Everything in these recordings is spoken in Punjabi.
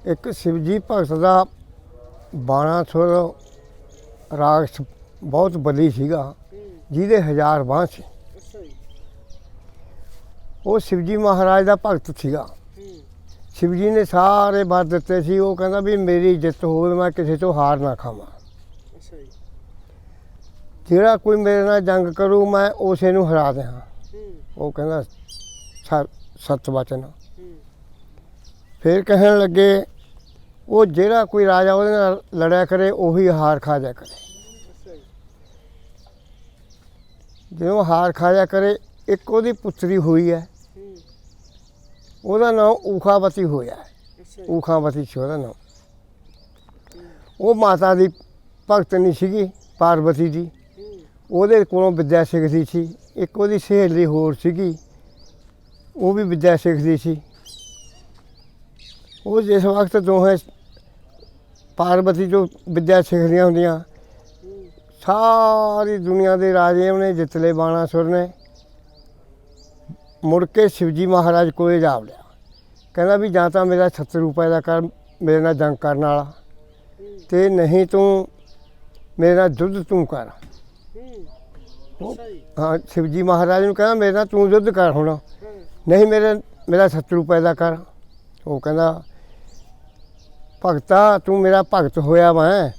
ਇੱਕ ਸ਼ਿਵਜੀ ਭਗਤ ਦਾ ਬਾਣਾ ਸੁਰ ਰਾਗ ਬਹੁਤ ਬਲੀ ਸੀਗਾ, ਜਿਹਦੇ 1000 ਬਾਂਹ ਸੀ। ਉਹ ਸ਼ਿਵਜੀ ਮਹਾਰਾਜ ਦਾ ਭਗਤ ਸੀਗਾ। ਸ਼ਿਵਜੀ ਨੇ ਸਾਰੇ ਵਰ ਦਿੱਤੇ ਸੀ। ਉਹ ਕਹਿੰਦਾ ਵੀ ਮੇਰੀ ਜਿੱਤ ਹੋਵੇ, ਮੈਂ ਕਿਸੇ ਤੋਂ ਹਾਰ ਨਾ ਖਾਵਾਂ। ਜਿਹੜਾ ਕੋਈ ਮੇਰੇ ਨਾਲ ਜੰਗ ਕਰੂ ਮੈਂ ਉਸੇ ਨੂੰ ਹਰਾ ਦਿਆਂ। ਉਹ ਕਹਿੰਦਾ ਸੱਚ ਵਚਨ। ਫਿਰ ਕਹਿਣ ਲੱਗੇ ਉਹ ਜਿਹੜਾ ਕੋਈ ਰਾਜਾ ਉਹਦੇ ਨਾਲ ਲੜਿਆ ਕਰੇ ਉਹੀ ਹਾਰ ਖਾ ਜਾ ਕਰੇ। ਜਦੋਂ ਹਾਰ ਖਾ ਜਾ ਕਰੇ, ਇੱਕ ਉਹਦੀ ਪੁੱਤਰੀ ਹੋਈ ਹੈ, ਉਹਦਾ ਨਾਮ ਊਖਾਵਤੀ ਹੋਇਆ। ਊਖਾਵਤੀ ਸੀ ਉਹਦਾ ਨਾਮ। ਉਹ ਮਾਤਾ ਦੀ ਭਗਤਨੀ ਸੀਗੀ, ਪਾਰਵਤੀ ਦੀ। ਉਹਦੇ ਕੋਲੋਂ ਵਿੱਦਿਆ ਸਿੱਖਦੀ ਸੀ। ਇੱਕ ਉਹਦੀ ਸਹੇਲੀ ਹੋਰ ਸੀਗੀ, ਉਹ ਵੀ ਵਿੱਦਿਆ ਸਿੱਖਦੀ ਸੀ। ਉਹ ਜਿਸ ਵਕਤ ਦੋਹੇ ਪਾਰਵਤੀ ਤੋਂ ਵਿੱਦਿਆ ਸਿੱਖਦੀਆਂ ਹੁੰਦੀਆਂ, ਸਾਰੀ ਦੁਨੀਆ ਦੇ ਰਾਜੇ ਉਹਨੇ ਜਿੱਤ ਲਏ ਬਾਣਾਸੁਰ ਨੇ। ਮੁੜ ਕੇ ਸ਼ਿਵਜੀ ਮਹਾਰਾਜ ਕੋਲੇ ਜਾ ਵੜਿਆ। ਕਹਿੰਦਾ ਵੀ ਜਾਂ ਤਾਂ ਮੇਰਾ ਸ਼ਤਰੂ ਪੈਦਾ ਕਰ ਮੇਰੇ ਨਾਲ ਜੰਗ ਕਰਨ ਵਾਲਾ, ਅਤੇ ਨਹੀਂ ਤੂੰ ਮੇਰੇ ਨਾਲ ਯੁੱਧ ਤੂੰ ਕਰ। ਹਾਂ, ਸ਼ਿਵਜੀ ਮਹਾਰਾਜ ਨੂੰ ਕਹਿੰਦਾ ਮੇਰੇ ਨਾਲ ਤੂੰ ਯੁੱਧ ਕਰ ਹੁਣ, ਨਹੀਂ ਮੇਰਾ ਸ਼ਤਰੂ ਪੈਦਾ ਕਰ। ਉਹ ਕਹਿੰਦਾ ਭਗਤਾ ਤੂੰ ਮੇਰਾ ਭਗਤ ਹੋਇਆ ਮੈਂ,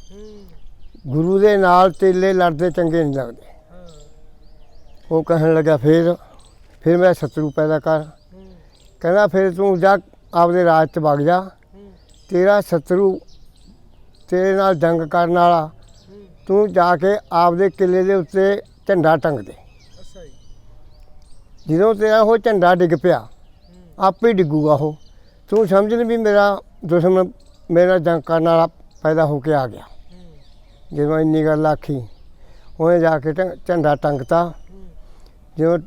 ਗੁਰੂ ਦੇ ਨਾਲ ਚੇਲੇ ਲੜਦੇ ਚੰਗੇ ਨਹੀਂ ਲੱਗਦੇ। ਉਹ ਕਹਿਣ ਲੱਗਾ ਫਿਰ ਮੇਰਾ ਸ਼ਤਰੂ ਪੈਦਾ ਕਰ। ਕਹਿੰਦਾ ਫਿਰ ਤੂੰ ਜਾ ਆਪਦੇ ਰਾਜ 'ਚ ਵਗ ਜਾ, ਤੇਰਾ ਸ਼ਤਰੂ ਤੇਰੇ ਨਾਲ ਜੰਗ ਕਰਨ ਵਾਲਾ, ਤੂੰ ਜਾ ਕੇ ਆਪਦੇ ਕਿਲੇ ਦੇ ਉੱਤੇ ਝੰਡਾ ਟੰਗ ਦੇ। ਜਦੋਂ ਤੇਰਾ ਉਹ ਝੰਡਾ ਡਿੱਗ ਪਿਆ, ਆਪੇ ਡਿੱਗੂਗਾ ਉਹ। ਤੂੰ ਸਮਝ ਨਹੀਂ ਵੀ ਮੇਰਾ ਦੁਸ਼ਮਣ ਮੇਰੇ ਨਾਲ ਜੰਗ ਕਰਨ ਵਾਲਾ ਪੈਦਾ ਹੋ ਕੇ ਆ ਗਿਆ। ਜਦੋਂ ਇੰਨੀ ਗੱਲ ਆਖੀ, ਉਹਨੇ ਜਾ ਕੇ ਝੰਡਾ ਟੰਗਤਾ। ਜਦੋਂ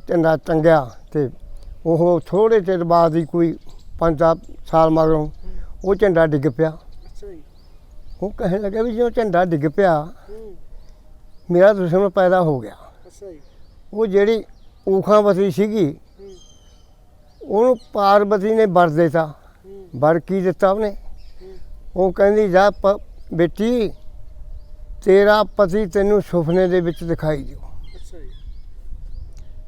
ਝੰਡਾ ਟੰਗਿਆ ਅਤੇ ਉਹ ਥੋੜ੍ਹੇ ਚਿਰ ਬਾਅਦ ਹੀ ਕੋਈ 5 ਸਾਲ ਮਗਰੋਂ ਉਹ ਝੰਡਾ ਡਿੱਗ ਪਿਆ। ਉਹ ਕਹਿਣ ਲੱਗਾ ਵੀ ਜਦੋਂ ਝੰਡਾ ਡਿੱਗ ਪਿਆ, ਮੇਰਾ ਦੁਸ਼ਮਣ ਪੈਦਾ ਹੋ ਗਿਆ। ਉਹ ਜਿਹੜੀ ਊਖਾਵਤੀ ਸੀਗੀ, ਉਹਨੂੰ ਪਾਰਵਤੀ ਨੇ ਵਰ ਦਿੱਤਾ। ਵਰ ਕੀ ਦਿੱਤਾ ਉਹਨੇ? ਉਹ ਕਹਿੰਦੀ ਜਾ ਬੇਟੀ, ਤੇਰਾ ਪਤੀ ਤੈਨੂੰ ਸੁਪਨੇ ਦੇ ਵਿੱਚ ਦਿਖਾਈ ਦਿਓ।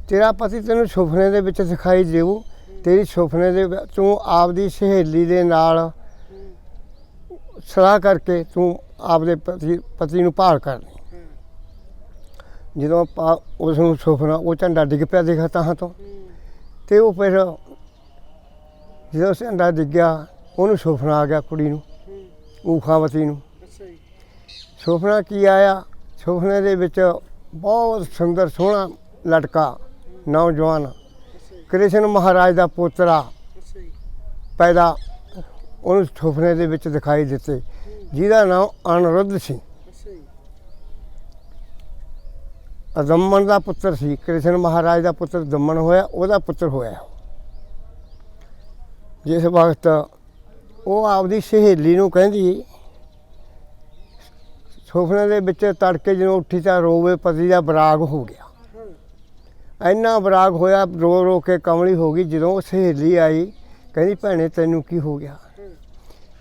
ਤੇਰਾ ਪਤੀ ਤੈਨੂੰ ਸੁਪਨੇ ਦੇ ਵਿੱਚ ਦਿਖਾਈ ਦੇਊ। ਤੇਰੀ ਸੁਪਨੇ ਦੇ ਤੂੰ ਆਪਦੀ ਸਹੇਲੀ ਦੇ ਨਾਲ ਸਲਾਹ ਕਰਕੇ ਤੂੰ ਆਪਦੇ ਪਤੀ ਨੂੰ ਭਾਲ ਕਰਨੀ। ਜਦੋਂ ਉਸ ਨੂੰ ਸੁਪਨਾ, ਉਹ ਝੰਡਾ ਡਿੱਗ ਪਿਆ ਦੇਖਾ ਤਾਂ ਤੋਂ, ਅਤੇ ਉਹ ਫਿਰ ਜਦੋਂ ਝੰਡਾ ਡਿੱਗਿਆ, ਉਹਨੂੰ ਸੁਪਨਾ ਆ ਗਿਆ ਕੁੜੀ ਨੂੰ, ਊਖਾਵਤੀ ਨੂੰ। ਸੁਪਨਾ ਕੀ ਆਇਆ? ਸੁਪਨੇ ਦੇ ਵਿੱਚ ਬਹੁਤ ਸੁੰਦਰ ਸੋਹਣਾ ਲੜਕਾ, ਨੌਜਵਾਨ, ਕ੍ਰਿਸ਼ਨ ਮਹਾਰਾਜ ਦਾ ਪੋਤਰਾ ਪੈਦਾ ਉਹਨੂੰ ਸੁਪਨੇ ਦੇ ਵਿੱਚ ਦਿਖਾਈ ਦਿੱਤੇ, ਜਿਹਦਾ ਨਾਮ ਅਨਿਰੁੱਧ ਸੀ। ਦਮਨ ਦਾ ਪੁੱਤਰ ਸੀ। ਕ੍ਰਿਸ਼ਨ ਮਹਾਰਾਜ ਦਾ ਪੁੱਤਰ ਦਮਨ ਹੋਇਆ, ਉਹਦਾ ਪੁੱਤਰ ਹੋਇਆ। ਜਿਸ ਵਕਤ ਉਹ ਆਪਦੀ ਸਹੇਲੀ ਨੂੰ ਕਹਿੰਦੀ, ਸੁਪਨੇ ਦੇ ਵਿੱਚ ਤੜਕੇ ਜਦੋਂ ਉੱਠੀ ਤਾਂ ਰੋਵੇ, ਪਤੀ ਦਾ ਵਿਰਾਗ ਹੋ ਗਿਆ। ਇੰਨਾ ਵਿਰਾਗ ਹੋਇਆ, ਰੋ ਰੋ ਕੇ ਕਮਲੀ ਹੋ ਗਈ। ਜਦੋਂ ਉਹ ਸਹੇਲੀ ਆਈ, ਕਹਿੰਦੀ ਭੈਣੇ ਤੈਨੂੰ ਕੀ ਹੋ ਗਿਆ?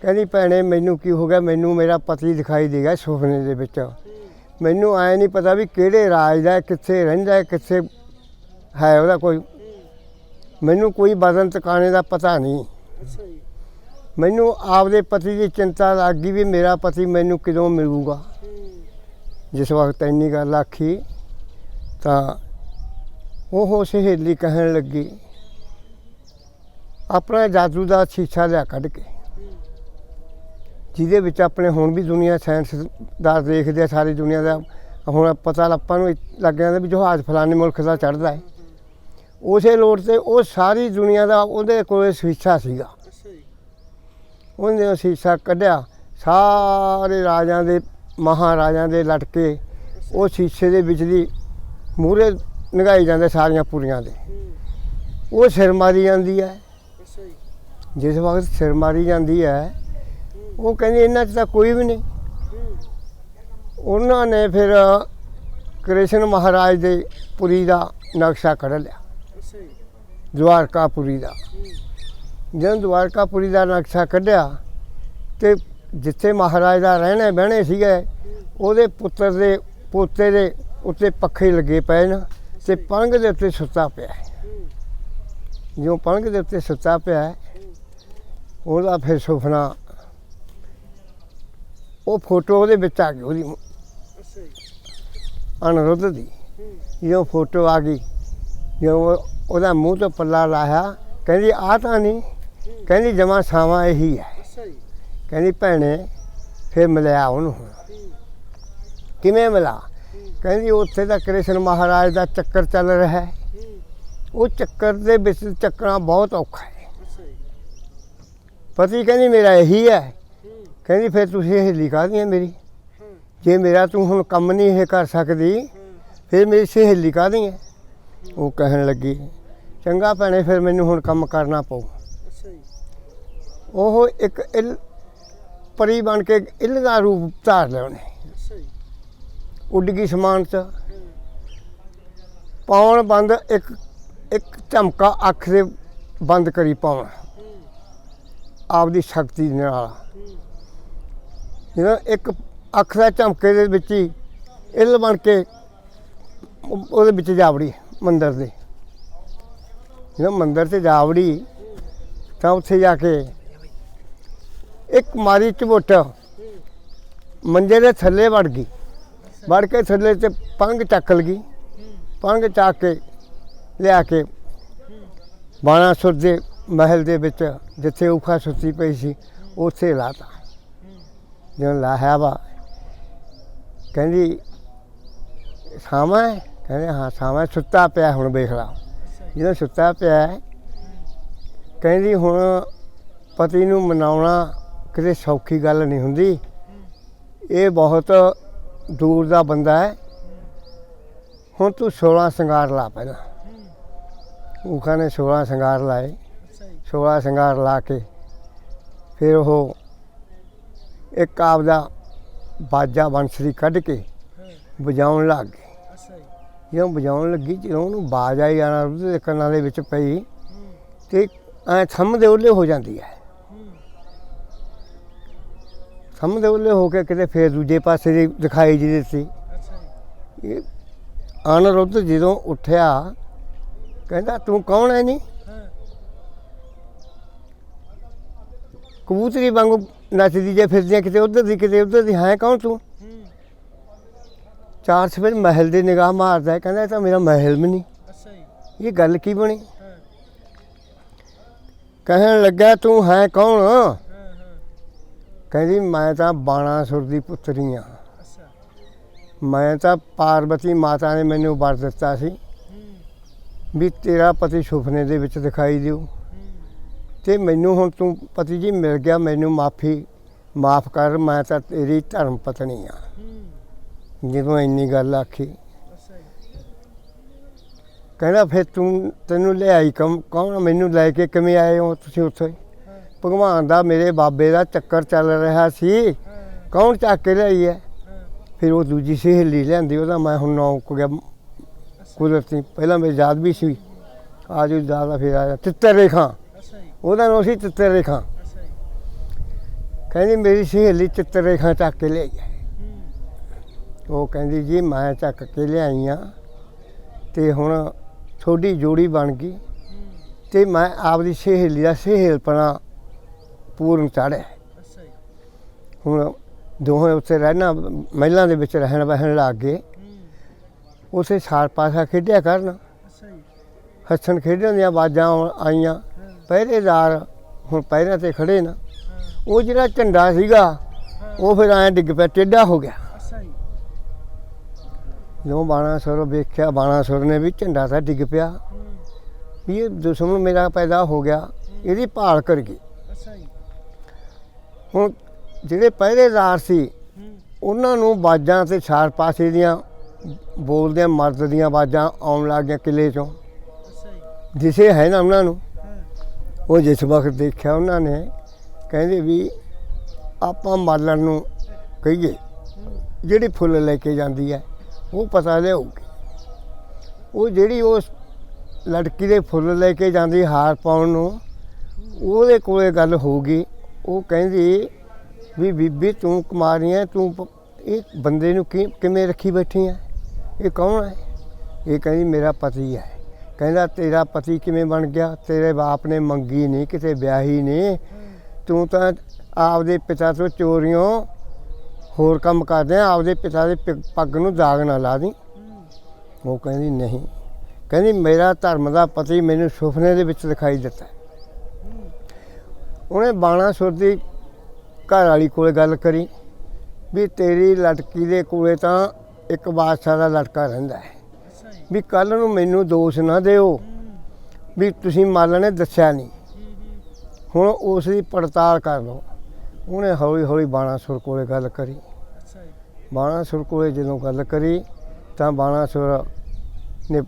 ਕਹਿੰਦੀ ਭੈਣੇ ਮੈਨੂੰ ਕੀ ਹੋ ਗਿਆ, ਮੈਨੂੰ ਮੇਰਾ ਪਤੀ ਦਿਖਾਈ ਦੇ ਗਿਆ ਸੁਪਨੇ ਦੇ ਵਿੱਚ। ਮੈਨੂੰ ਐਂ ਨਹੀਂ ਪਤਾ ਵੀ ਕਿਹੜੇ ਰਾਜ ਦਾ, ਕਿੱਥੇ ਰਹਿੰਦਾ, ਕਿੱਥੇ ਹੈ ਉਹਦਾ ਕੋਈ, ਮੈਨੂੰ ਕੋਈ ਬਦਨ ਟਿਕਾਣੇ ਦਾ ਪਤਾ ਨਹੀਂ। ਮੈਨੂੰ ਆਪਦੇ ਪਤੀ ਦੀ ਚਿੰਤਾ ਲੱਗ ਗਈ ਵੀ ਮੇਰਾ ਪਤੀ ਮੈਨੂੰ ਕਦੋਂ ਮਿਲੂਗਾ। ਜਿਸ ਵਕਤ ਇੰਨੀ ਗੱਲ ਆਖੀ ਤਾਂ ਉਹ ਸਹੇਲੀ ਕਹਿਣ ਲੱਗੀ, ਆਪਣਾ ਜਾਦੂ ਦਾ ਸ਼ੀਸ਼ਾ ਲਿਆ ਕੱਢ ਕੇ, ਜਿਹਦੇ ਵਿੱਚ ਆਪਣੇ ਹੁਣ ਵੀ ਦੁਨੀਆ ਸਾਇੰਸਦਾਨ ਦੇਖਦੇ ਆ, ਸਾਰੀ ਦੁਨੀਆ ਦਾ ਹੁਣ ਪਤਾ ਆਪਾਂ ਨੂੰ ਲੱਗ ਜਾਂਦਾ ਵੀ ਜਹਾਜ਼ ਫਲਾਣੇ ਮੁਲਕ ਦਾ ਚੜ੍ਹਦਾ ਹੈ। ਉਸੇ ਲੋੜ 'ਤੇ ਉਹ ਸਾਰੀ ਦੁਨੀਆ ਦਾ ਉਹਦੇ ਕੋਲ ਸ਼ੀਸ਼ਾ ਸੀਗਾ। ਉਹਨੇ ਸ਼ੀਸ਼ਾ ਕੱਢਿਆ, ਸਾਰੇ ਰਾਜਾਂ ਦੇ, ਮਹਾਰਾਜਾਂ ਦੇ ਲਟਕੇ ਉਹ ਸ਼ੀਸ਼ੇ ਦੇ ਵਿੱਚ ਦੀ ਮੂਹਰੇ ਨਿਗਾਈ ਜਾਂਦੇ, ਸਾਰੀਆਂ ਪੂਰੀਆਂ ਦੇ। ਉਹ ਸਿਰ ਮਾਰੀ ਜਾਂਦੀ ਹੈ। ਜਿਸ ਵਕਤ ਸਿਰ ਮਾਰੀ ਜਾਂਦੀ ਹੈ, ਉਹ ਕਹਿੰਦੀ ਇਹਨਾਂ 'ਚ ਤਾਂ ਕੋਈ ਵੀ ਨਹੀਂ। ਉਹਨਾਂ ਨੇ ਫਿਰ ਕ੍ਰਿਸ਼ਨ ਮਹਾਰਾਜ ਦੇ ਪੁਰੀ ਦਾ ਨਕਸ਼ਾ ਕੱਢ ਲਿਆ, ਦਵਾਰਕਾਪੁਰੀ ਦਾ। ਜਦੋਂ ਦਵਾਰਕਾਪੁਰੀ ਦਾ ਨਕਸ਼ਾ ਕੱਢਿਆ ਤੇ ਜਿੱਥੇ ਮਹਾਰਾਜ ਦਾ ਰਹਿਣੇ ਬਹਿਣੇ ਸੀਗੇ ਉਹਦੇ ਪੁੱਤਰ ਦੇ ਪੋਤੇ ਦੇ ਉੱਤੇ ਪੱਖੇ ਲੱਗੇ ਪਏ ਨੇ ਤੇ ਪਲੰਘ ਦੇ ਉੱਤੇ ਸੁੱਤਾ ਪਿਆ ਹੈ। ਜਿਉਂ ਪਲੰਘ ਦੇ ਉੱਤੇ ਸੁੱਤਾ ਪਿਆ ਹੈ, ਉਹਦਾ ਫਿਰ ਸੁਪਨਾ, ਉਹ ਫੋਟੋ ਉਹਦੇ ਵਿੱਚ ਆ ਗਈ ਉਹਦੀ ਅਨਿਰੁੱਧ ਦੀ। ਜਦੋਂ ਫੋਟੋ ਆ ਗਈ, ਜਦੋਂ ਉਹਦਾ ਮੂੰਹ ਤੋਂ ਪੱਲਾ ਲਾਇਆ, ਕਹਿੰਦੀ ਆਹ ਤਾਂ ਨਹੀਂ, ਕਹਿੰਦੀ ਜਮਾਂ ਸਾਵਾਂ ਇਹੀ ਹੈ। ਕਹਿੰਦੀ ਭੈਣੇ ਫਿਰ ਮਿਲਿਆ ਉਹਨੂੰ। ਕਿਵੇਂ ਮਿਲਾ? ਕਹਿੰਦੀ ਉੱਥੇ ਤਾਂ ਕ੍ਰਿਸ਼ਨ ਮਹਾਰਾਜ ਦਾ ਚੱਕਰ ਚੱਲ ਰਿਹਾ ਹੈ, ਉਹ ਚੱਕਰ ਦੇ ਵਿੱਚ ਚੱਕਣਾ ਬਹੁਤ ਔਖਾ ਹੈ। ਪਤੀ ਕਹਿੰਦੀ ਮੇਰਾ ਇਹੀ ਹੈ। ਕਹਿੰਦੀ ਫਿਰ ਤੁਸੀਂ ਸਹੇਲੀ ਕਾਹਦੀ ਹੈ ਮੇਰੀ? ਜੇ ਮੇਰਾ ਤੂੰ ਹੁਣ ਕੰਮ ਨਹੀਂ ਇਹ ਕਰ ਸਕਦੀ ਫਿਰ ਮੇਰੀ ਸਹੇਲੀ ਕਾਹਦੀ ਹੈ? ਉਹ ਕਹਿਣ ਲੱਗੀ ਚੰਗਾ ਭੈਣੇ ਫਿਰ ਮੈਨੂੰ ਹੁਣ ਕੰਮ ਕਰਨਾ ਪਊ। ਉਹ ਇੱਕ ਪਰੀ ਬਣ ਕੇ ਇੱਲ ਦਾ ਰੂਪ ਧਾਰ ਲਿਆ ਉਹਨੇ। ਉੱਡ ਗਈ ਸਮਾਨ 'ਚ। ਪਾਉਣ ਬੰਦ ਇੱਕ ਝਮਕਾ ਅੱਖ ਦੇ ਬੰਦ ਕਰੀ ਪਾਉਣ ਆਪਦੀ ਸ਼ਕਤੀ ਨਾਲ। ਜਦੋਂ ਇੱਕ ਅੱਖ ਦਾ ਝਮਕੇ ਦੇ ਵਿੱਚ ਹੀ ਇੱਲ ਬਣ ਕੇ ਉਹਦੇ ਵਿੱਚ ਜਾਵੜੀ ਮੰਦਰ ਦੇ। ਜਦੋਂ ਮੰਦਰ 'ਚ ਜਾਵੜੀ ਤਾਂ ਉੱਥੇ ਜਾ ਕੇ ਇੱਕ ਮਾਰੀ ਝਬੁੱਟ ਮੰਜੇ ਦੇ ਥੱਲੇ ਵੜ ਗਈ। ਵੜ ਕੇ ਥੱਲੇ ਤੇ ਪੰਗ ਚੱਕ ਲਗੀ। ਪੰਗ ਚੱਕ ਕੇ ਲਿਆ ਕੇ ਬਾਣਾਸੁਰ ਦੇ ਮਹਿਲ ਦੇ ਵਿੱਚ ਜਿੱਥੇ ਉਖਾ ਸੁੱਤੀ ਪਈ ਸੀ ਉੱਥੇ ਲਾਤਾ। ਜਦੋਂ ਲਾਹਿਆ ਵਾ, ਕਹਿੰਦੀ ਸਾਵਾਂ ਹੈ? ਕਹਿੰਦੇ ਹਾਂ ਸਾਵਾਂ। ਸੁੱਤਾ ਪਿਆ ਹੁਣ ਵੇਖ ਲਾ। ਜਦੋਂ ਸੁੱਤਾ ਪਿਆ, ਕਹਿੰਦੀ ਹੁਣ ਪਤੀ ਨੂੰ ਮਨਾਉਣਾ ਕਿਤੇ ਸੌਖੀ ਗੱਲ ਨਹੀਂ ਹੁੰਦੀ, ਇਹ ਬਹੁਤ ਦੂਰ ਦਾ ਬੰਦਾ ਹੈ। ਹੁਣ ਤੂੰ 16 ਸ਼ਿੰਗਾਰ ਲਾ ਪਹਿਲਾਂ। ਉਖਾ ਨੇ 16 ਸ਼ਿੰਗਾਰ ਲਾਏ। 16 ਸ਼ਿੰਗਾਰ ਲਾ ਕੇ ਫਿਰ ਉਹ ਇੱਕ ਆਪਦਾ ਬਾਜਾ ਬੰਸਰੀ ਕੱਢ ਕੇ ਵਜਾਉਣ ਲੱਗ ਗਈ। ਜਦੋਂ ਵਜਾਉਣ ਲੱਗੀ, ਜਦੋਂ ਉਹਨੂੰ ਬਾਜ ਆਈ ਜਾਣਾ ਉਹਦੇ ਕੰਨਾਂ ਦੇ ਵਿੱਚ ਪਈ ਤੇ ਐਂ ਥੰਮ ਦੇ ਉਹਲੇ ਹੋ ਜਾਂਦੀ ਹੈ। ਥੰਮ ਦੇ ਉਹਲੇ ਹੋ ਕੇ ਕਿਤੇ ਫਿਰ ਦੂਜੇ ਪਾਸੇ ਦੀ ਦਿਖਾਈ ਜੀ ਦਿੱਤੀ। ਇਹ ਅਨਿਰੁੱਧ ਜਦੋਂ ਉੱਠਿਆ, ਕਹਿੰਦਾ ਤੂੰ ਕੌਣ ਹੈ? ਨਹੀਂ ਕਬੂਤਰੀ ਵਾਂਗੂ ਨੱਚਦੀ ਜੇ ਫਿਰਦੀਆਂ, ਕਿਤੇ ਉੱਧਰ ਦੀ ਕਿਤੇ ਉੱਧਰ ਦੀ। ਹੈ ਕੌਣ ਤੂੰ? ਚਾਰ ਸਵੇਰ ਮਹਿਲ ਦੀ ਨਿਗਾਹ ਮਾਰਦਾ। ਕਹਿੰਦਾ ਇਹ ਤਾਂ ਮੇਰਾ ਮਹਿਲ ਵੀ ਨਹੀਂ, ਇਹ ਗੱਲ ਕੀ ਬਣੀ? ਕਹਿਣ ਲੱਗਾ ਤੂੰ ਹੈ ਕੌਣ? ਕਹਿੰਦੀ ਮੈਂ ਤਾਂ ਬਾਣਾਸੁਰ ਦੀ ਪੁੱਤਰੀ ਹਾਂ। ਮੈਂ ਤਾਂ ਪਾਰਵਤੀ ਮਾਤਾ ਨੇ ਮੈਨੂੰ ਵਰ ਦਿੱਤਾ ਸੀ ਵੀ ਤੇਰਾ ਪਤੀ ਸੁਪਨੇ ਦੇ ਵਿੱਚ ਦਿਖਾਈ ਦਿਓ ਤੇ ਮੈਨੂੰ ਹੁਣ ਤੂੰ ਪਤੀ ਜੀ ਮਿਲ ਗਿਆ, ਮੈਨੂੰ ਮਾਫ ਕਰ, ਮੈਂ ਤਾਂ ਤੇਰੀ ਧਰਮ ਪਤਨੀ ਆ। ਜਦੋਂ ਇੰਨੀ ਗੱਲ ਆਖੀ, ਕਹਿੰਦਾ ਫਿਰ ਤੈਨੂੰ ਲਿਆਈ ਕੌਣ? ਮੈਨੂੰ ਲੈ ਕੇ ਕਿਵੇਂ ਆਏ ਹੋ ਤੁਸੀਂ ਉੱਥੇ? ਭਗਵਾਨ ਦਾ ਮੇਰੇ ਬਾਬੇ ਦਾ ਚੱਕਰ ਚੱਲ ਰਿਹਾ ਸੀ, ਕੌਣ ਚੱਕ ਕੇ ਲਿਆਈ ਹੈ? ਫਿਰ ਉਹ ਦੂਜੀ ਸਹੇਲੀ ਲਿਆਂਦੀ, ਉਹਦਾ ਮੈਂ ਹੁਣ ਨਾਂ ਮੁੱਕ ਗਿਆ ਕੁਦਰਤੀ। ਪਹਿਲਾਂ ਮੇਰੀ ਯਾਦ ਵੀ ਸੀ, ਆ ਜੋ ਯਾਦ ਫਿਰ ਆਇਆ। ਤਿੱਤਰ ਰੇਖਾ ਉਹਦਾ ਨਾਂ ਸੀ, ਤਿੱਤਰ ਰੇਖਾ। ਕਹਿੰਦੀ ਮੇਰੀ ਸਹੇਲੀ ਤਿੱਤਰ ਰੇਖਾ ਚੱਕ ਕੇ ਲਿਆਈ ਹੈ। ਉਹ ਕਹਿੰਦੀ ਜੀ ਮੈਂ ਚੱਕ ਕੇ ਲਿਆਈ ਹਾਂ ਅਤੇ ਹੁਣ ਤੁਹਾਡੀ ਜੋੜੀ ਬਣ ਗਈ ਅਤੇ ਮੈਂ ਆਪਦੀ ਸਹੇਲੀ ਦਾ ਸਹੇਲਪਣਾ ਪੂਰਨ ਚਾੜਿਆ। ਹੁਣ ਦੋਵੇਂ ਉੱਥੇ ਰਹਿਣਾ, ਮਹਿਲਾਂ ਦੇ ਵਿੱਚ ਰਹਿਣ ਬਹਿਣ ਲੱਗ ਗਏ। ਉੱਥੇ ਸਾਰ ਪਾਸਾ ਖੇਡਿਆ ਕਰਨ, ਹੱਸਣ ਖੇਡਣ ਦੀਆਂ ਆਵਾਜ਼ਾਂ ਆਈਆਂ। ਪਹਿਰੇਦਾਰ ਹੁਣ ਪਹਿਰਿਆਂ 'ਤੇ ਖੜ੍ਹੇ ਨਾ। ਉਹ ਜਿਹੜਾ ਝੰਡਾ ਸੀਗਾ ਉਹ ਫਿਰ ਐਂ ਡਿੱਗ ਪਿਆ, ਟੇਢਾ ਹੋ ਗਿਆ। ਜਦੋਂ ਬਾਣਾਸੁਰ ਵੇਖਿਆ, ਬਾਣਾਸੁਰ ਨੇ ਵੀ ਝੰਡਾ ਤਾਂ ਡਿੱਗ ਪਿਆ ਵੀ ਇਹ ਦੁਸ਼ਮਣ ਮੇਰਾ ਪੈਦਾ ਹੋ ਗਿਆ, ਇਹਦੀ ਭਾਲ ਕਰ ਗਈ। ਹੁਣ ਜਿਹੜੇ ਪਹਿਰੇਦਾਰ ਸੀ ਉਹਨਾਂ ਨੂੰ ਆਵਾਜ਼ਾਂ ਤੇ ਚਾਰ ਪਾਸੇ ਦੀਆਂ ਬੋਲਦਿਆਂ ਮਰਦ ਦੀਆਂ ਆਵਾਜ਼ਾਂ ਆਉਣ ਲੱਗ ਗਈਆਂ ਕਿਲੇ 'ਚੋਂ। ਦਿਸੇ ਹੈ ਨਾ ਉਹਨਾਂ ਨੂੰ। ਉਹ ਜਿਸ ਵਕਤ ਦੇਖਿਆ ਉਹਨਾਂ ਨੇ, ਕਹਿੰਦੇ ਵੀ ਆਪਾਂ ਮਾਲਣ ਨੂੰ ਕਹੀਏ ਜਿਹੜੀ ਫੁੱਲ ਲੈ ਕੇ ਜਾਂਦੀ ਹੈ ਉਹ ਪਤਾ ਲਿਆਊਗੀ। ਉਹ ਜਿਹੜੀ ਉਸ ਲੜਕੀ ਦੇ ਫੁੱਲ ਲੈ ਕੇ ਜਾਂਦੀ ਹਾਰ ਪਾਉਣ ਨੂੰ, ਉਹਦੇ ਕੋਲੇ ਗੱਲ ਹੋਊਗੀ। ਉਹ ਕਹਿੰਦੀ ਵੀ ਬੀਬੀ ਤੂੰ ਕੁਮਾਰੀ ਹੈ, ਤੂੰ ਇਹ ਬੰਦੇ ਨੂੰ ਕਿਵੇਂ ਰੱਖੀ ਬੈਠੀ ਹੈ, ਇਹ ਕੌਣ ਹੈ? ਇਹ ਕਹਿੰਦੀ ਮੇਰਾ ਪਤੀ ਹੈ। ਕਹਿੰਦਾ ਤੇਰਾ ਪਤੀ ਕਿਵੇਂ ਬਣ ਗਿਆ? ਤੇਰੇ ਬਾਪ ਨੇ ਮੰਗੀ ਨਹੀਂ, ਕਿਤੇ ਵਿਆਹੀ ਨਹੀਂ, ਤੂੰ ਤਾਂ ਆਪਦੇ ਪਿਤਾ ਤੋਂ ਚੋਰੀਆਂ ਹੋਰ ਕੰਮ ਕਰਦੇ ਆ, ਆਪਦੇ ਪਿਤਾ ਦੇ ਪੱਗ ਨੂੰ ਦਾਗ ਨਾ ਲਾ ਦੀ। ਉਹ ਕਹਿੰਦੀ ਨਹੀਂ, ਕਹਿੰਦੀ ਮੇਰਾ ਧਰਮ ਦਾ ਪਤੀ ਮੈਨੂੰ ਸੁਪਨੇ ਦੇ ਵਿੱਚ ਦਿਖਾਈ ਦਿੱਤਾ। ਉਹਨੇ ਬਾਣਾਸੁਰ ਦੀ ਘਰ ਵਾਲੀ ਕੋਲ ਗੱਲ ਕਰੀ ਵੀ ਤੇਰੀ ਲੜਕੀ ਦੇ ਕੋਲੇ ਤਾਂ ਇੱਕ ਬਾਦਸ਼ਾਹ ਦਾ ਲੜਕਾ ਰਹਿੰਦਾ ਹੈ, ਵੀ ਕੱਲ੍ਹ ਨੂੰ ਮੈਨੂੰ ਦੋਸ਼ ਨਾ ਦਿਓ ਵੀ ਤੁਸੀਂ ਮਾਲਣ ਨੇ ਦੱਸਿਆ ਨਹੀਂ, ਹੁਣ ਉਸ ਦੀ ਪੜਤਾਲ ਕਰ ਲਓ। ਉਹਨੇ ਹੌਲੀ ਹੌਲੀ ਬਾਣਾਸੁਰ ਕੋਲੇ ਗੱਲ ਕਰੀ। ਬਾਣਾਸੁਰ ਕੋਲੇ ਜਦੋਂ ਗੱਲ ਕਰੀ ਤਾਂ ਬਾਣਾਸੁਰ ਨੇ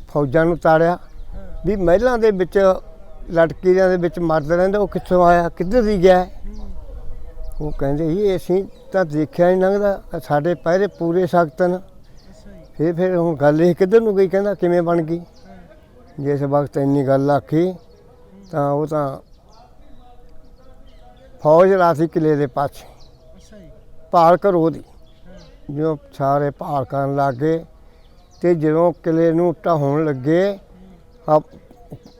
ਫੌਜਾਂ ਨੂੰ ਤਾੜਿਆ ਵੀ ਮਹਿਲਾਂ ਦੇ ਵਿੱਚ ਲੜਕੀਆਂ ਦੇ ਵਿੱਚ ਮਰਦ ਰਹਿੰਦਾ, ਉਹ ਕਿੱਥੋਂ ਆਇਆ, ਕਿੱਧਰ ਦੀ ਗਿਆ? ਉਹ ਕਹਿੰਦੇ ਜੀ ਅਸੀਂ ਤਾਂ ਦੇਖਿਆ ਨਹੀਂ ਲੰਘਦਾ, ਸਾਡੇ ਪਹਿਰੇ ਪੂਰੇ ਸਖਤ ਨੇ। ਫਿਰ ਹੁਣ ਗੱਲ ਇਹ ਕਿੱਧਰ ਨੂੰ ਗਈ? ਕਹਿੰਦਾ ਕਿਵੇਂ ਬਣ ਗਈ? ਜਿਸ ਵਕਤ ਇੰਨੀ ਗੱਲ ਆਖੀ ਤਾਂ ਉਹ ਤਾਂ ਫੌਜ ਰਾਤੀ ਕਿਲੇ ਦੇ ਪਾਛੇ ਭਾਲ ਕਰੋ ਦੀ, ਜਦੋਂ ਸਾਰੇ ਭਾਲ ਕਰਨ ਲੱਗ ਗਏ ਅਤੇ ਜਦੋਂ ਕਿਲੇ ਨੂੰ ਢਾਹੁਣ ਲੱਗੇ,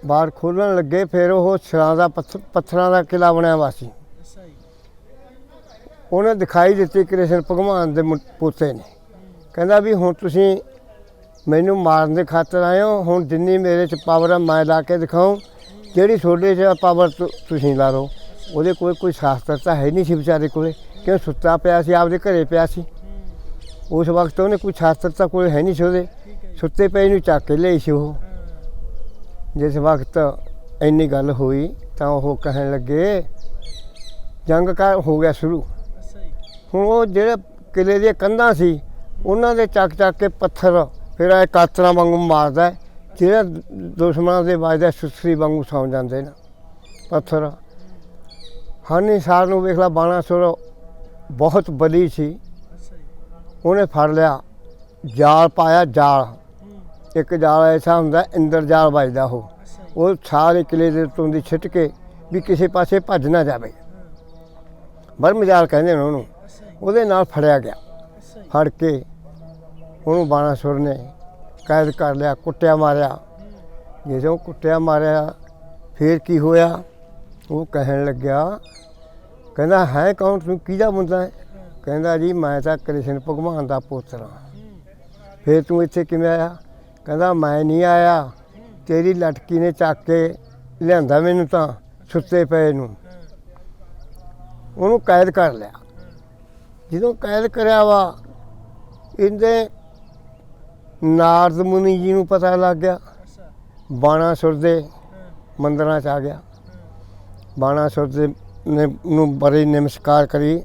ਬਾਹਰ ਖੋਲ੍ਹਣ ਲੱਗੇ, ਫਿਰ ਉਹ ਸਿਰਾਂ ਦਾ ਪੱਥਰਾਂ ਦਾ ਕਿਲਾ ਬਣਿਆ ਵਾ ਸੀ। ਉਹਨੇ ਦਿਖਾਈ ਦਿੱਤੀ ਕ੍ਰਿਸ਼ਨ ਭਗਵਾਨ ਦੇ ਪੋਤੇ ਨੇ। ਕਹਿੰਦਾ ਵੀ ਹੁਣ ਤੁਸੀਂ ਮੈਨੂੰ ਮਾਰਨ ਦੇ ਖਾਤਰ ਆਏ ਹੋ, ਹੁਣ ਜਿੰਨੀ ਮੇਰੇ 'ਚ ਪਾਵਰ ਆ ਮੈਂ ਲਾ ਕੇ ਦਿਖਾऊं, ਜਿਹੜੀ ਤੁਹਾਡੇ 'ਚ ਪਾਵਰ ਤੁਸੀਂ ਲਾ ਲਓ। ਉਹਦੇ ਕੋਲ ਕੋਈ ਸ਼ਾਸਤਰ ਤਾਂ ਹੈ ਨਹੀਂ ਸੀ ਵਿਚਾਰੇ ਕੋਲੇ, ਕਿਉਂ ਸੁੱਤਾ ਪਿਆ ਸੀ, ਆਪਦੇ ਘਰੇ ਪਿਆ ਸੀ। ਉਸ ਵਕਤ ਉਹਨੇ ਕੋਈ ਸ਼ਾਸਤਰ ਤਾਂ ਕੋਲ ਹੈ ਨਹੀਂ ਸੀ, ਉਹਦੇ ਸੁੱਤੇ ਪਏ ਨੂੰ ਚੱਕ ਕੇ ਲਿਆਈ ਸੀ ਉਹ। ਜਿਸ ਵਕਤ ਇੰਨੀ ਗੱਲ ਹੋਈ ਤਾਂ ਉਹ ਕਹਿਣ ਲੱਗੇ ਜੰਗ ਹੋ ਗਿਆ ਸ਼ੁਰੂ। ਹੁਣ ਉਹ ਜਿਹੜੇ ਕਿਲੇ ਦੀਆਂ ਕੰਧਾਂ ਸੀ ਉਹਨਾਂ ਦੇ ਚੱਕ ਕੇ ਪੱਥਰ ਫਿਰ ਇਹ ਕਾਤਰਾਂ ਵਾਂਗੂ ਮਾਰਦਾ, ਜਿਹੜਾ ਦੁਸ਼ਮਣਾਂ ਦੇ ਵੱਜਦਾ ਸੁਸਰੀ ਵਾਂਗੂ ਸੌਂ ਜਾਂਦੇ ਨੇ ਪੱਥਰ। ਹਾਨੀਸਾਰ ਨੂੰ ਵੇਖ ਲਾ, ਬਾਣਾਸੁਰ ਬਹੁਤ ਬਲੀ ਸੀ। ਉਹਨੇ ਫੜ ਲਿਆ, ਜਾਲ ਪਾਇਆ। ਜਾਲ ਇੱਕ ਜਾਲ ਐਸਾ ਹੁੰਦਾ ਇੰਦਰ ਜਾਲ ਵੱਜਦਾ, ਉਹ ਸਾਰੇ ਕਿਲੇ ਦੇ ਉੱਤੋਂ ਦੀ ਛਿੱਟ ਕੇ ਵੀ ਕਿਸੇ ਪਾਸੇ ਭੱਜ ਨਾ ਜਾਵੇ, ਬਰਮ ਜਾਲ ਕਹਿੰਦੇ ਨੇ ਉਹਨੂੰ। ਉਹਦੇ ਨਾਲ ਫੜਿਆ ਗਿਆ, ਫੜ ਕੇ ਉਹਨੂੰ ਬਾਣਾਸੁਰ ਨੇ ਕੈਦ ਕਰ ਲਿਆ, ਕੁੱਟਿਆ ਮਾਰਿਆ। ਜਦੋਂ ਕੁੱਟਿਆ ਮਾਰਿਆ ਫਿਰ ਕੀ ਹੋਇਆ? ਉਹ ਕਹਿਣ ਲੱਗਿਆ, ਕਹਿੰਦਾ ਹੈ ਕੌਣ ਤੂੰ, ਕਿਹਦਾ ਮੁੰਡਾ ਹੈ? ਕਹਿੰਦਾ ਜੀ ਮੈਂ ਤਾਂ ਕ੍ਰਿਸ਼ਨ ਭਗਵਾਨ ਦਾ ਪੁੱਤਰ ਹਾਂ। ਫਿਰ ਤੂੰ ਇੱਥੇ ਕਿਵੇਂ ਆਇਆ? ਕਹਿੰਦਾ ਮੈਂ ਨਹੀਂ ਆਇਆ, ਤੇਰੀ ਲਟਕੀ ਨੇ ਚੱਕ ਕੇ ਲਿਆਂਦਾ ਮੈਨੂੰ ਤਾਂ ਸੁੱਤੇ ਪਏ ਨੂੰ। ਉਹਨੂੰ ਕੈਦ ਕਰ ਲਿਆ। ਜਦੋਂ ਕੈਦ ਕਰਿਆ ਵਾ, ਇਹਦੇ ਨਾਰਦ ਮੁਨੀ ਜੀ ਨੂੰ ਪਤਾ ਲੱਗ ਗਿਆ, ਬਾਣਾਸੁਰ ਦੇ ਮੰਦਰਾਂ 'ਚ ਆ ਗਿਆ। ਬਾਣਾਸੁਰ ਦੇ ਨੂੰ ਬੜੀ ਨਮਸਕਾਰ ਕਰੀ,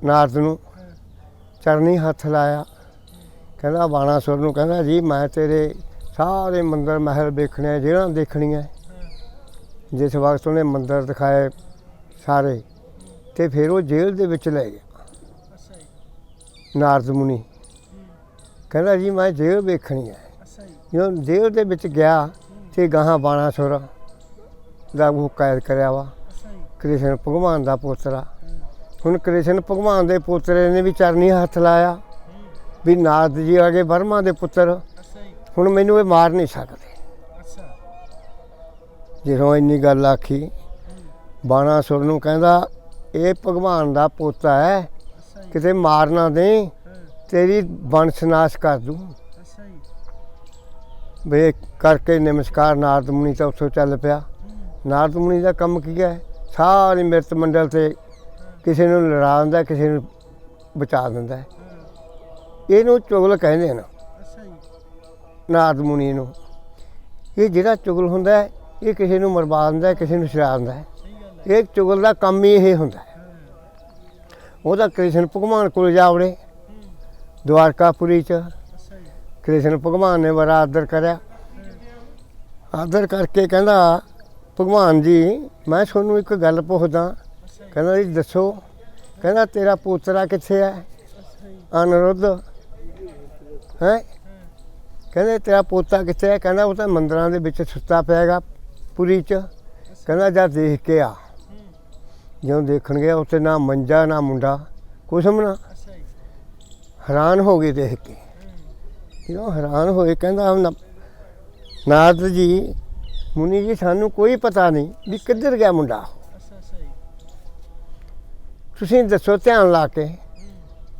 ਨਾਰਦ ਨੂੰ ਚਰਨੀ ਹੱਥ ਲਾਇਆ। ਕਹਿੰਦਾ ਬਾਣਾਸੁਰ ਨੂੰ, ਕਹਿੰਦਾ ਜੀ ਮੈਂ ਤੇਰੇ ਸਾਰੇ ਮੰਦਰ ਮਹਿਲ ਵੇਖਣੇ, ਜਿਹੜਾ ਦੇਖਣੀਆਂ। ਜਿਸ ਵਕਤ ਉਹਨੇ ਮੰਦਰ ਦਿਖਾਏ ਸਾਰੇ, ਅਤੇ ਫਿਰ ਉਹ ਜੇਲ੍ਹ ਦੇ ਵਿੱਚ ਲੈ ਗਿਆ ਨਾਰਦ ਮੁਨੀ। ਕਹਿੰਦਾ ਜੀ ਮੈਂ ਜੇਲ੍ਹ ਵੇਖਣੀ ਹੈ। ਜਦੋਂ ਜੇਲ੍ਹ ਦੇ ਵਿੱਚ ਗਿਆ ਅਤੇ ਗਾਹਾਂ ਬਾਣਾਸੁਰ ਦਾ ਉਹ ਕੈਦ ਕਰਿਆ ਵਾ, ਕ੍ਰਿਸ਼ਨ ਭਗਵਾਨ ਦਾ ਪੋਤਰਾ। ਹੁਣ ਕ੍ਰਿਸ਼ਨ ਭਗਵਾਨ ਦੇ ਪੋਤਰੇ ਨੇ ਵੀ ਚਰਨੀ ਹੱਥ ਲਾਇਆ ਵੀ ਨਾਰਦ ਜੀ ਆ ਗਏ ਬਰਮਾ ਦੇ ਪੁੱਤਰ, ਹੁਣ ਮੈਨੂੰ ਇਹ ਮਾਰ ਨਹੀਂ ਸਕਦੇ। ਜਦੋਂ ਇੰਨੀ ਗੱਲ ਆਖੀ, ਬਾਣਾਸੁਰ ਨੂੰ ਕਹਿੰਦਾ ਇਹ ਭਗਵਾਨ ਦਾ ਪੋਤਾ ਹੈ, ਕਿਤੇ ਮਾਰ ਨਾ ਦੇ, ਤੇਰੀ ਵੰਸ਼ ਨਾਸ਼ ਕਰ ਦੂੰ। ਵੇ ਕਰਕੇ ਨਮਸਕਾਰ ਨਾਰਦ ਮੁਨੀ ਤਾਂ ਉੱਥੋਂ ਚੱਲ ਪਿਆ। ਨਾਰਦ ਮੁਨੀ ਦਾ ਕੰਮ ਕੀ ਹੈ? ਸਾਰੀ ਮਿਰਤ ਮੰਡਲ 'ਤੇ ਕਿਸੇ ਨੂੰ ਲੜਾ ਦਿੰਦਾ, ਕਿਸੇ ਨੂੰ ਬਚਾ ਦਿੰਦਾ। ਇਹਨੂੰ ਚੁਗਲ ਕਹਿੰਦੇ ਨੇ, ਨਾਰਦ ਮੁਨੀ ਨੂੰ। ਇਹ ਜਿਹੜਾ ਚੁਗਲ ਹੁੰਦਾ ਇਹ ਕਿਸੇ ਨੂੰ ਮਰਵਾ ਦਿੰਦਾ, ਕਿਸੇ ਨੂੰ ਛੁਡਾ ਦਿੰਦਾ। ਇਹ ਚੁਗਲ ਦਾ ਕੰਮ ਹੀ ਇਹ ਹੁੰਦਾ। ਉਹਦਾ ਕ੍ਰਿਸ਼ਨ ਭਗਵਾਨ ਕੋਲ ਜਾ ਵੜੇ ਦੁਆਰਕਾਪੁਰੀ 'ਚ। ਕ੍ਰਿਸ਼ਨ ਭਗਵਾਨ ਨੇ ਬੜਾ ਆਦਰ ਕਰਿਆ। ਆਦਰ ਕਰਕੇ ਕਹਿੰਦਾ ਭਗਵਾਨ ਜੀ ਮੈਂ ਤੁਹਾਨੂੰ ਇੱਕ ਗੱਲ ਪੁੱਛਦਾ। ਕਹਿੰਦਾ ਜੀ ਦੱਸੋ। ਕਹਿੰਦਾ ਤੇਰਾ ਪੋਤਰਾ ਕਿੱਥੇ ਹੈ? ਅਨਿਰੁੱਧ ਹੈ। ਕਹਿੰਦੇ ਤੇਰਾ ਪੋਤਾ ਕਿੱਥੇ ਹੈ? ਕਹਿੰਦਾ ਉਹ ਤਾਂ ਮੰਦਰਾਂ ਦੇ ਵਿੱਚ ਸੁੱਤਾ ਪਿਆ ਗਾ ਪੁਰੀ 'ਚ। ਕਹਿੰਦਾ ਜਾ ਦੇਖ ਕੇ ਆ। ਜਦੋਂ ਦੇਖਣ ਗਿਆ ਉੱਥੇ ਨਾ ਮੰਜਾ ਨਾ ਮੁੰਡਾ ਕੁਛ ਵੀ ਨਾ। ਅੱਛਾ ਜੀ। ਹੈਰਾਨ ਹੋ ਗਏ ਦੇਖ ਕੇ। ਜਦੋਂ ਹੈਰਾਨ ਹੋਏ ਕਹਿੰਦਾ ਨਾਰਦ ਜੀ ਮੁਨੀ ਜੀ ਸਾਨੂੰ ਕੋਈ ਪਤਾ ਨਹੀਂ ਵੀ ਕਿੱਧਰ ਗਿਆ ਮੁੰਡਾ, ਅੱਛਾ ਅੱਛਾ ਜੀ। ਤੁਸੀਂ ਦੱਸੋ ਧਿਆਨ ਲਾ ਕੇ।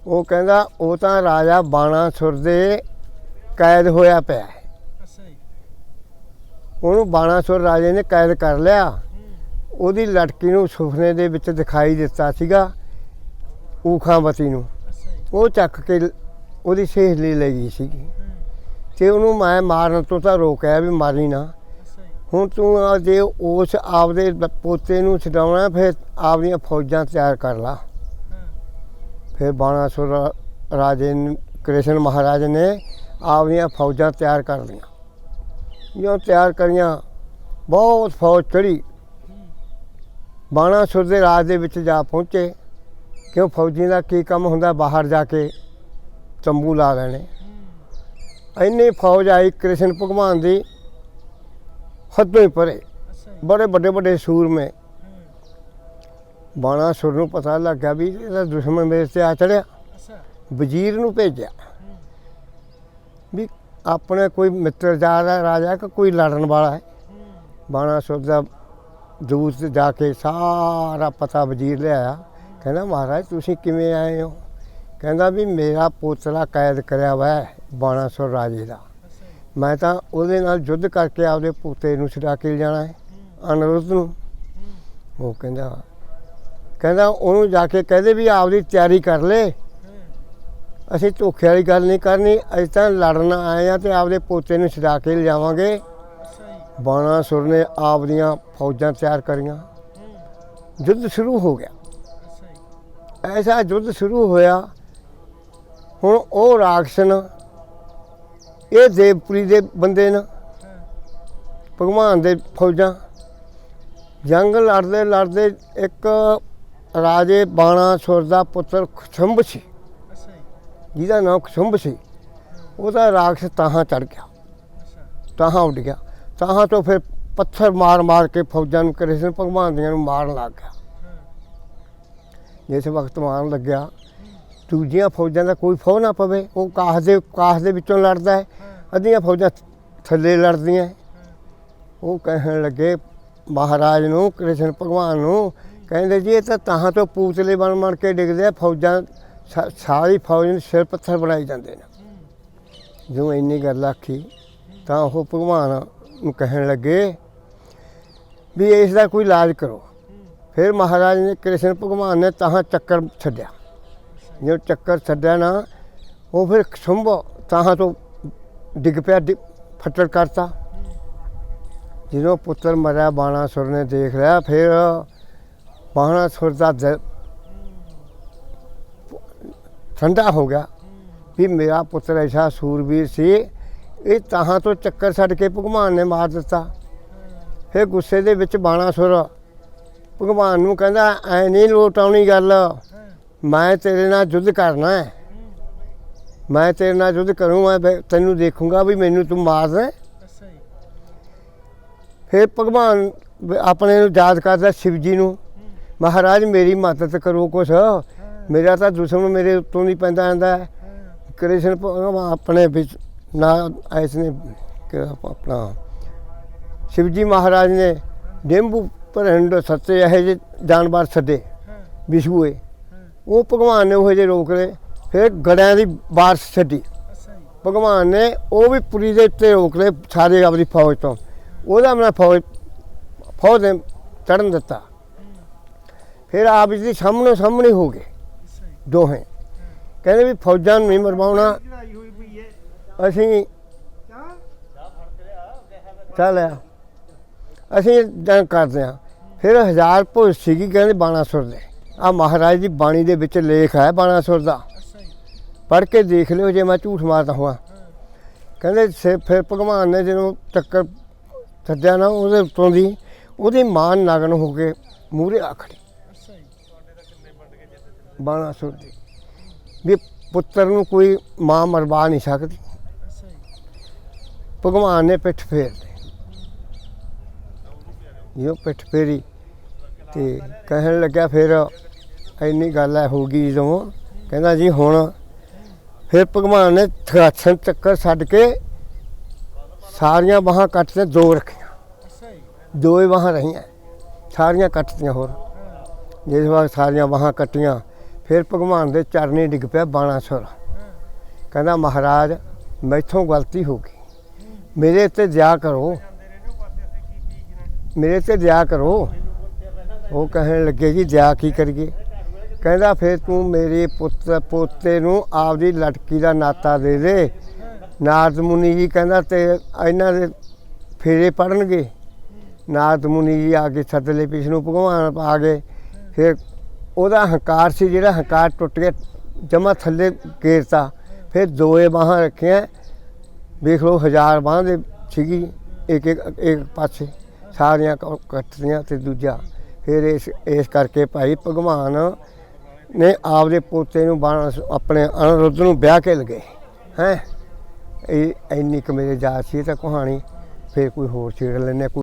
ਉਹ ਕਹਿੰਦਾ ਉਹ ਤਾਂ ਰਾਜਾ ਬਾਣਾਸੁਰ ਦੇ ਕੈਦ ਹੋਇਆ ਪਿਆ ਹੈ। ਅੱਛਾ ਜੀ। ਉਹਨੂੰ ਬਾਣਾਸੁਰ ਰਾਜੇ ਨੇ ਕੈਦ ਕਰ ਲਿਆ। ਉਹਦੀ ਲੜਕੀ ਨੂੰ ਸੁਪਨੇ ਦੇ ਵਿੱਚ ਦਿਖਾਈ ਦਿੱਤਾ ਸੀਗਾ, ਊਖਾਵਤੀ ਨੂੰ। ਅੱਛਾ ਜੀ। ਉਹ ਚੱਕ ਕੇ ਉਹਦੀ ਸਹੇਲੀ ਲੈ ਗਈ ਸੀਗੀ ਅਤੇ ਉਹਨੂੰ ਮੈਂ ਮਾਰਨ ਤੋਂ ਤਾਂ ਰੋਕਿਆ ਵੀ ਮਾਰੀ ਨਾ। ਅੱਛਾ ਜੀ। ਹੁਣ ਤੂੰ ਜੇ ਉਸ ਆਪਦੇ ਪੋਤੇ ਨੂੰ ਛਡਾਉਣਾ ਫਿਰ ਆਪਦੀਆਂ ਫੌਜਾਂ ਤਿਆਰ ਕਰ ਲਾ। ਹਾਂ। ਫਿਰ ਬਾਣਾਸੁਰ ਰਾਜੇ ਕ੍ਰਿਸ਼ਨ ਮਹਾਰਾਜ ਨੇ ਆਪਦੀਆਂ ਫੌਜਾਂ ਤਿਆਰ ਕਰ ਲਈਆਂ। ਜਦੋਂ ਤਿਆਰ ਕਰੀਆਂ ਬਹੁਤ ਫੌਜ ਚੜ੍ਹੀ, ਬਾਣਾਸੁਰ ਦੇ ਰਾਜ ਦੇ ਵਿੱਚ ਜਾ ਪਹੁੰਚੇ। ਕਿਉਂ ਫੌਜੀ ਦਾ ਕੀ ਕੰਮ ਹੁੰਦਾ, ਬਾਹਰ ਜਾ ਕੇ ਤੰਬੂ ਲਾ ਲੈਣੇ। ਇੰਨੀ ਫੌਜ ਆਈ ਕ੍ਰਿਸ਼ਨ ਭਗਵਾਨ ਦੀ ਹੱਦੋਂ ਹੀ ਪਰੇ, ਅੱਛਾ ਜੀ। ਬੜੇ ਵੱਡੇ ਵੱਡੇ ਸੂਰਮੇ। ਬਾਣਾਸੁਰ ਨੂੰ ਪਤਾ ਲੱਗਾ ਵੀ ਇਹਦਾ ਦੁਸ਼ਮਣ ਮੇਰੇ 'ਤੇ ਆ ਚੜਿਆ। ਅੱਛਾ। ਵਜ਼ੀਰ ਨੂੰ ਭੇਜਿਆ ਵੀ ਆਪਣੇ ਕੋਈ ਮਿੱਤਰ ਜਾ ਰਿਹਾ ਰਾਜਾ ਕਿ ਕੋਈ ਲੜਨ ਵਾਲਾ ਹੈ। ਬਾਣਾਸੁਰ ਦਾ ਦੂਤ ਜਾ ਕੇ ਸਾਰਾ ਪਤਾ ਵਜ਼ੀਰ ਲਿਆਇਆ। ਕਹਿੰਦਾ ਮਹਾਰਾਜ ਤੁਸੀਂ ਕਿਵੇਂ ਆਏ ਹੋ? ਕਹਿੰਦਾ ਵੀ ਮੇਰਾ ਪੋਤਰਾ ਕੈਦ ਕਰਿਆ ਵਾ ਬਾਣਾਸੁਰ ਰਾਜੇ ਦਾ, ਮੈਂ ਤਾਂ ਉਹਦੇ ਨਾਲ ਯੁੱਧ ਕਰਕੇ ਆਪਦੇ ਪੋਤੇ ਨੂੰ ਛੁਡਾ ਕੇ ਜਾਣਾ ਹੈ, ਅਨਿਰੁੱਧ ਨੂੰ। ਉਹ ਕਹਿੰਦਾ ਉਹਨੂੰ ਜਾ ਕੇ ਕਹਦੇ ਵੀ ਆਪਦੀ ਤਿਆਰੀ ਕਰ ਲੈ, ਅਸੀਂ ਧੋਖੇ ਵਾਲੀ ਗੱਲ ਨਹੀਂ ਕਰਨੀ, ਅਸੀਂ ਤਾਂ ਲੜਨ ਆਏ ਹਾਂ ਅਤੇ ਆਪਦੇ ਪੋਤੇ ਨੂੰ ਛੁਡਾ ਕੇ ਲਿਜਾਵਾਂਗੇ। ਬਾਣਾਸੁਰ ਨੇ ਆਪਦੀਆਂ ਫੌਜਾਂ ਤਿਆਰ ਕਰੀਆਂ, ਯੁੱਧ ਸ਼ੁਰੂ ਹੋ ਗਿਆ। ਐਸਾ ਯੁੱਧ ਸ਼ੁਰੂ ਹੋਇਆ। ਹੁਣ ਉਹ ਰਾਖਸਨ ਇਹ ਦੇਵਪੁਰੀ ਦੇ ਬੰਦੇ ਨੇ, ਭਗਵਾਨ ਦੇ ਫੌਜਾਂ ਜੰਗ ਲੜਦੇ ਲੜਦੇ ਇੱਕ ਰਾਜੇ ਬਾਣਾਸੁਰ ਦਾ ਪੁੱਤਰ ਖੁਸ਼ੰਭ ਸੀ, ਜਿਹਦਾ ਨਾਮ ਖੁਸ਼ੰਭ ਸੀ। ਉਹਦਾ ਰਾਖਸ ਤਾਹਾਂ ਚੜ੍ਹ ਗਿਆ, ਤਾਹਾਂ ਉੱਡ ਗਿਆ। ਤਾਹਾਂ ਤੋਂ ਫਿਰ ਪੱਥਰ ਮਾਰ ਮਾਰ ਕੇ ਫੌਜਾਂ ਨੂੰ ਕ੍ਰਿਸ਼ਨ ਭਗਵਾਨ ਦੀਆਂ ਨੂੰ ਮਾਰਨ ਲੱਗ ਗਿਆ। ਜਿਸ ਵਕਤ ਮਾਰਨ ਲੱਗਿਆ ਦੂਜੀਆਂ ਫੌਜਾਂ ਦਾ ਕੋਈ ਫੌਜ ਨਾ ਪਵੇ, ਉਹ ਕਾਸ ਦੇ ਵਿੱਚੋਂ ਲੜਦਾ ਹੈ, ਅੱਧੀਆਂ ਫੌਜਾਂ ਥੱਲੇ ਲੜਦੀਆਂ। ਉਹ ਕਹਿਣ ਲੱਗੇ ਮਹਾਰਾਜ ਨੂੰ, ਕ੍ਰਿਸ਼ਨ ਭਗਵਾਨ ਨੂੰ, ਕਹਿੰਦੇ ਜੀ ਇਹ ਤਾਂ ਤਾਹਾਂ ਤੋਂ ਪੂਤਲੇ ਬਣ ਕੇ ਡਿੱਗਦੇ ਆ, ਫੌਜਾਂ ਸਾਰੀ ਫੌਜ ਨੂੰ ਸਿਰ ਪੱਥਰ ਬਣਾਈ ਜਾਂਦੇ ਨੇ। ਜਦੋਂ ਇੰਨੀ ਗੱਲ ਆਖੀ ਤਾਂ ਉਹ ਭਗਵਾਨ ਨੂੰ ਕਹਿਣ ਲੱਗੇ ਵੀ ਇਸ ਦਾ ਕੋਈ ਇਲਾਜ ਕਰੋ। ਫਿਰ ਮਹਾਰਾਜ ਨੇ ਕ੍ਰਿਸ਼ਨ ਭਗਵਾਨ ਨੇ ਤਾਹਾਂ ਚੱਕਰ ਛੱਡਿਆ। ਜਦੋਂ ਚੱਕਰ ਛੱਡਿਆ ਨਾ, ਉਹ ਫਿਰ ਖੁਸ਼ੰਭ ਤਾਹਾਂ ਤੋਂ ਡਿੱਗ ਪਿਆ, ਫੱਟੜ ਕਰਤਾ। ਜਦੋਂ ਪੁੱਤਰ ਮਰਿਆ ਬਾਣਾਸੁਰ ਨੇ ਦੇਖ ਲਿਆ, ਫਿਰ ਬਾਣਾਸੁਰ ਦਾ ਦਿਲ ਠੰਡਾ ਹੋ ਗਿਆ ਵੀ ਮੇਰਾ ਪੁੱਤਰ ਐਸਾ ਸੂਰਬੀਰ ਸੀ, ਇਹ ਤਾਹਾਂ ਤੋਂ ਚੱਕਰ ਛੱਡ ਕੇ ਭਗਵਾਨ ਨੇ ਮਾਰ ਦਿੱਤਾ। ਫਿਰ ਗੁੱਸੇ ਦੇ ਵਿੱਚ ਬਾਣਾਸੁਰ ਭਗਵਾਨ ਨੂੰ ਕਹਿੰਦਾ ਐ ਨਹੀਂ ਲੋਟ ਆਉਣੀ ਗੱਲ, ਮੈਂ ਤੇਰੇ ਨਾਲ ਯੁੱਧ ਕਰਨਾ ਹੈ, ਮੈਂ ਤੇਰੇ ਨਾਲ ਯੁੱਧ ਕਰੂੰ, ਮੈਂ ਤੈਨੂੰ ਦੇਖੂੰਗਾ ਵੀ ਮੈਨੂੰ ਤੂੰ ਮਾਰਦਾ। ਫਿਰ ਭਗਵਾਨ ਆਪਣੇ ਨੂੰ ਯਾਦ ਕਰਦਾ ਸ਼ਿਵ ਜੀ ਨੂੰ, ਮਹਾਰਾਜ ਮੇਰੀ ਮਦਦ ਕਰੋ ਕੁਛ, ਮੇਰਾ ਤਾਂ ਦੁਸ਼ਮਣ ਮੇਰੇ ਉੱਤੋਂ ਨਹੀਂ ਪੈਂਦਾ ਆਂਦਾ। ਕ੍ਰਿਸ਼ਨ ਆਪਣੇ ਵਿੱਚ ਨਾ ਇਸ ਨੇ ਆਪਣਾ ਸ਼ਿਵ ਜੀ ਮਹਾਰਾਜ ਨੇ ਡੇਂਬੂ ਭਰਿੰਡ ਸੱਤੇ ਇਹੋ ਜਿਹੇ ਜਾਨਵਰ ਛੱਡੇ ਵਿਛੂਏ, ਉਹ ਭਗਵਾਨ ਨੇ ਉਹੋ ਜਿਹੇ ਰੋਕ ਲਏ। ਫਿਰ ਗੜਿਆਂ ਦੀ ਬਾਰਿਸ਼ ਛੱਡੀ ਭਗਵਾਨ ਨੇ, ਉਹ ਵੀ ਪੁਰੀ ਦੇ ਉੱਤੇ ਰੋਕ ਲਏ ਸਾਰੇ ਆਪਣੀ ਫੌਜ ਤੋਂ। ਉਹਦਾ ਮੈਂ ਫੌਜ ਨੇ ਚੜ੍ਹਨ ਦਿੱਤਾ। ਫਿਰ ਆਪ ਜੀ ਸਾਹਮਣੇ ਸਾਹਮਣੇ ਹੋ ਗਏ ਦੋਹੇ, ਕਹਿੰਦੇ ਵੀ ਫੌਜਾਂ ਨੂੰ ਨਹੀਂ ਮਰਵਾਉਣਾ, ਅਸੀਂ ਚੱਲ ਅਸੀਂ ਜੰਗ ਕਰਦੇ ਹਾਂ। ਫਿਰ 1000 ਭੁਜ ਸੀਗੀ ਕਹਿੰਦੇ ਬਾਣਾਸੁਰ ਦੇ। ਆਹ ਮਹਾਰਾਜ ਦੀ ਬਾਣੀ ਦੇ ਵਿੱਚ ਲੇਖ ਹੈ ਬਾਣਾਸੁਰ ਦਾ, ਪੜ੍ਹ ਕੇ ਦੇਖ ਲਿਓ ਜੇ ਮੈਂ ਝੂਠ ਮਾਰਦਾ ਹੋਵਾਂ। ਕਹਿੰਦੇ ਫਿਰ ਭਗਵਾਨ ਨੇ ਜਦੋਂ ਚੱਕਰ ਛੱਡਿਆ ਨਾ, ਉਹਦੇ ਉੱਤੋਂ ਦੀ ਉਹਦੀ ਮਾਂ ਨਗਨ ਹੋ ਕੇ ਮੂਹਰੇ ਆ ਖੜੀ ਬਾਣਾਸੁਰ ਦੀ, ਵੀ ਪੁੱਤਰ ਨੂੰ ਕੋਈ ਮਾਂ ਮਰਵਾ ਨਹੀਂ ਸਕਦੀ। ਭਗਵਾਨ ਨੇ ਪਿੱਠ ਫੇਰ ਲਈ, ਜਦੋਂ ਪਿੱਠ ਫੇਰੀ ਤੇ ਕਹਿਣ ਲੱਗਿਆ ਫਿਰ ਇੰਨੀ ਗੱਲ ਹੈ ਹੋ ਗਈ ਜਦੋਂ ਕਹਿੰਦਾ ਜੀ ਹੁਣ ਫਿਰ ਭਗਵਾਨ ਨੇ ਥਰਾਸਨ ਚੱਕਰ ਛੱਡ ਕੇ ਸਾਰੀਆਂ ਬਾਹਾਂ ਕੱਟ ਕੇ ਦੋ ਰੱਖੀਆਂ, ਅੱਛਾ ਜੀ। ਦੋ ਹੀ ਬਾਹਾਂ ਰਹੀਆਂ, ਸਾਰੀਆਂ ਕੱਟਤੀਆਂ। ਹੋਰ ਜਿਸ ਵਾਰ ਸਾਰੀਆਂ ਬਾਹਾਂ ਕੱਟੀਆਂ ਫਿਰ ਭਗਵਾਨ ਦੇ ਚਰਨੀ ਡਿੱਗ ਪਿਆ ਬਾਣਾਸੁਰ। ਕਹਿੰਦਾ ਮਹਾਰਾਜ ਮੈਥੋਂ ਗਲਤੀ ਹੋ ਗਈ, ਮੇਰੇ ਤੇ ਦਇਆ ਕਰੋ, ਮੇਰੇ ਤੇ ਦਇਆ ਕਰੋ। ਉਹ ਕਹਿਣ ਲੱਗੇ ਜੀ ਦਇਆ ਕੀ ਕਰੀਏ? ਕਹਿੰਦਾ ਫਿਰ ਤੂੰ ਮੇਰੇ ਪੋਤੇ ਨੂੰ ਆਪਦੀ ਲਟਕੀ ਦਾ ਨਾਤਾ ਦੇ ਦੇ। ਨਾਰਦ ਮੁਨੀ ਜੀ ਕਹਿੰਦਾ ਤੇ ਇਹਨਾਂ ਦੇ ਫੇਰੇ ਪੜਨਗੇ। ਨਾਰਦ ਮੁਨੀ ਜੀ ਆ ਕੇ ਸੱਦ ਲਏ, ਵਿਸ਼ਨੂੰ ਭਗਵਾਨ ਆ ਗਏ। ਫਿਰ ਉਹਦਾ ਹੰਕਾਰ ਸੀ, ਜਿਹੜਾ ਹੰਕਾਰ ਟੁੱਟ ਗਿਆ, ਜਮਾ ਥੱਲੇ ਗੇਰਤਾ। ਫਿਰ ਦੋਏ ਬਾਹਾਂ ਰੱਖੀਆਂ, ਵੇਖ ਲਓ 1000 ਬਾਹਾਂ ਦੇ ਸੀਗੀ ਇੱਕ ਪਾਸੇ, ਸਾਰੀਆਂ ਕੱਟਦੀਆਂ। ਤੇ ਦੂਜਾ ਫਿਰ ਇਸ ਕਰਕੇ ਭਾਈ ਭਗਵਾਨ ਨੇ ਆਪਦੇ ਪੋਤੇ ਨੂੰ ਆਪਣੇ ਅਨਿਰੁੱਧ ਨੂੰ ਵਿਆਹ ਕੇ ਲਗੇ ਹੈਂ। ਇਹ ਇੰਨੀ ਕੁ ਮੇਰੇ ਯਾਦ ਸੀ। ਇਹ ਤਾਂ ਕਹਾਣੀ ਫਿਰ ਕੋਈ ਹੋਰ ਛੇੜ ਲੈਂਦੇ।